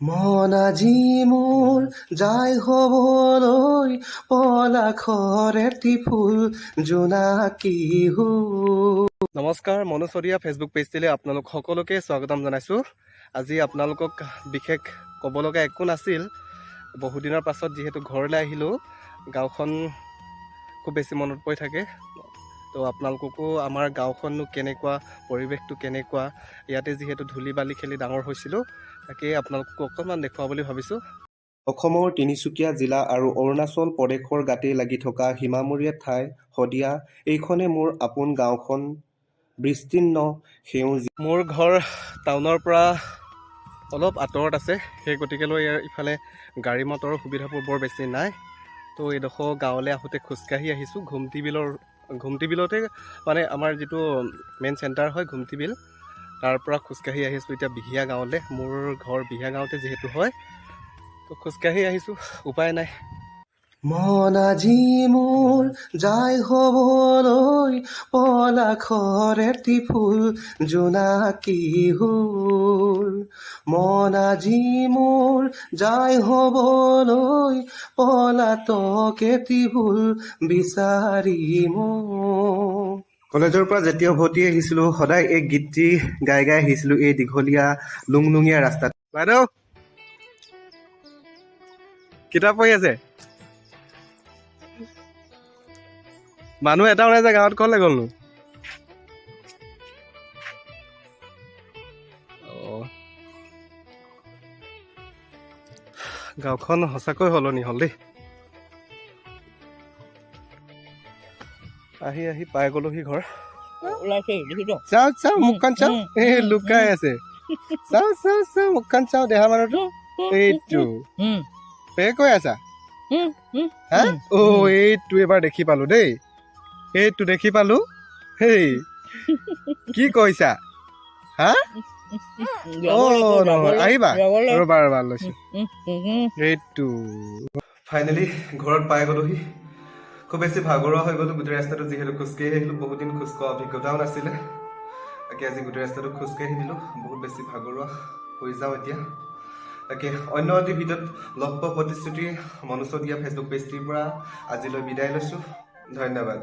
মন আজি মোৰ যায় হবলৈ পলাশৰ এটি ফুল জোনাকী হ'ল। নমস্কাৰ, মনোজ শদিয়া ফেচবুক পেজটিলৈ আপোনালোক সকলোকে স্বাগতম জনাইছোঁ। আজি আপোনালোকক বিশেষ ক'ব লগা একো নাছিল। বহুদিনৰ পাছত যিহেতু ঘৰলৈ আহিলোঁ, গাঁওখন খুব বেছি মনত পৰি থাকে। তো আপোনালোককো আমাৰ গাঁওখননো কেনেকুৱা, পৰিৱেশটো কেনেকুৱা, ইয়াতে যিহেতু ধূলি বালি খেলি ডাঙৰ হৈছিলোঁ, তাকে আপোনালোকক অকণমান দেখুৱাওঁ বুলি ভাবিছোঁ। অসমৰ তিনিচুকীয়া জিলা আৰু অৰুণাচল প্ৰদেশৰ গাতেই লাগি থকা সীমামূৰীয়া ঠাই শদিয়া, এইখনে মোৰ আপোন গাঁওখন। বিস্তীৰ্ণ সেউজীয়া। মোৰ ঘৰ টাউনৰ পৰা অলপ আঁতৰত আছে, সেই গতিকেলৈ ইয়াৰ ইফালে গাড়ী মটৰৰ সুবিধাবোৰ বৰ বেছি নাই। তো এইডোখৰ গাঁৱলৈ আহোঁতে খোজকাঢ়ি আহিছোঁ। ঘুমটি বিলতে মানে আমাৰ যিটো মেইন চেণ্টাৰ হয় ঘুমটি বিল, তাৰ পৰা খোজকাঢ়ি আহিছোঁ এতিয়া বিহিয়া গাঁৱলৈ। মোৰ ঘৰ বিহিয়া গাঁৱতে যিহেতু হয়, তো খোজকাঢ়ি আহিছোঁ, উপায় নাই। মন আজি মোৰ যায় হবলৈ পলাশৰ এটি ফুল জোনাকী হ'ল। মন আজি মোৰ যায় হবলৈ পলাতক এটি ফুল বিচাৰি মোৰ। কলেজৰ পৰা যেতিয়া উভতি আহিছিলোঁ, সদায় এই গীতটি গাই গাই আহিছিলোঁ এই দীঘলীয়া লুংলুঙীয়া ৰাস্তাত। বাইদেউ কিতাপ পঢ়ি আছে? মানুহ এটা ওলাই যায় গাঁৱত, ক'লৈ গ'লনো? গাঁওখন সঁচাকৈ সলনি হ'ল দেই। আহি আহি পাই গ'লোহি ঘৰ। চাওঁ চাওঁ মুখখন চাওঁ, এই লুকাই আছে। চাওঁ চাওঁ চাওঁ মুখখন চাওঁ, দেহা মানুহটো এইটো কৈ আছা হা? এইটো এবাৰ দেখি পালো দেই, এইটো দেখি পালো। হেই কি কৈছা হা? নহয় আহিবা, ৰবা লৈছো। এইটো ফাইনেলি ঘৰত পাই গ'লোহি। খুব বেছি ভাগৰুৱা হৈ গ'লো গোটেই ৰাস্তাটো, যিহেতু খোজকাঢ়ি আহিলোঁ। বহুত দিন খোজ কঢ়া অভিজ্ঞতাও নাছিলে, তাকে আজি গোটেই ৰাস্তাটো খোজকাঢ়ি দিলোঁ। বহুত বেছি ভাগৰুৱা হৈ যাওঁ এতিয়া। তাকে অন্য এটি ভিডিঅ'ত লগ পোৱা প্ৰতিশ্ৰুতি মনোজ শদিয়া ফেচবুক পেজটিৰ পৰা আজিলৈ বিদায় লৈছোঁ। ধন্যবাদ।